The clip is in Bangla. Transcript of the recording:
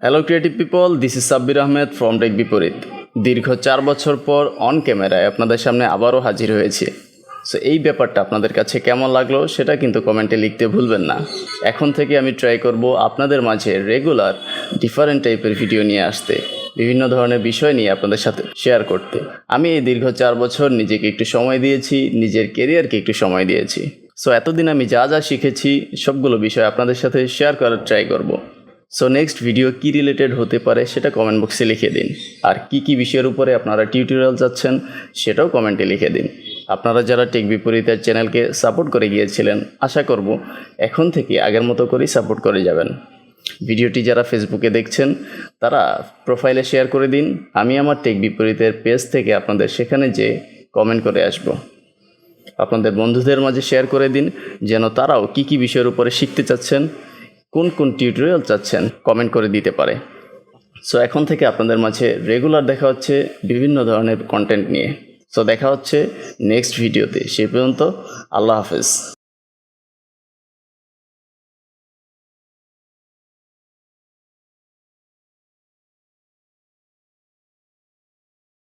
Hello creative people, this is Sabbir Ahmed from tech Biporit. দীর্ঘ 4 বছর পর অন ক্যামেরায় আপনাদের সামনে আবারও হাজির হয়েছি। সো এই ব্যাপারটা আপনাদের কাছে কেমন লাগলো সেটা কিন্তু কমেন্টে লিখতে ভুলবেন না। এখন থেকে আমি ট্রাই করব আপনাদের মাঝে রেগুলার ডিফারেন্ট টাইপের ভিডিও নিয়ে আসতে, বিভিন্ন ধরনের বিষয় নিয়ে আপনাদের সাথে শেয়ার করতে। আমি এই দীর্ঘ 4 বছর নিজেকে একটু সময় দিয়েছি, নিজের কেরিয়ারকে একটু সময় দিয়েছি। সো এতদিন আমি যা যা শিখেছি সবগুলো বিষয় আপনাদের সাথে শেয়ার করার ট্রাই করব। সো নেক্সট ভিডিও কী রিলেটেড হতে পারে সেটা কমেন্ট বক্সে লিখে দিন। আর কি বিষয়ের উপরে আপনারা টিউটোরিয়াল চাচ্ছেন সেটাও কমেন্টে লিখে দিন। আপনারা যারা টেক বিপরীতের চ্যানেলকে সাপোর্ট করে গিয়েছিলেন, আশা করব এখন থেকে আগের মতো করেই সাপোর্ট করে যাবেন। ভিডিওটি যারা ফেসবুকে দেখছেন তারা প্রোফাইলে শেয়ার করে দিন। আমি আমার টেক বিপরীতের পেজ থেকে আপনাদের সেখানে যে কমেন্ট করে আসব। আপনাদের বন্ধুদের মাঝে শেয়ার করে দিন যেন তারাও কি বিষয়ের উপরে শিখতে চাচ্ছেন, কোন টিউটোরিয়াল চাচ্ছেন কমেন্ট করে দিতে পারে। সো এখন থেকে আপনাদের মাঝে রেগুলার দেখা হচ্ছে বিভিন্ন ধরনের কন্টেন্ট নিয়ে। সো দেখা হচ্ছে নেক্সট ভিডিওতে। সেই পর্যন্ত আল্লাহ হাফেজ।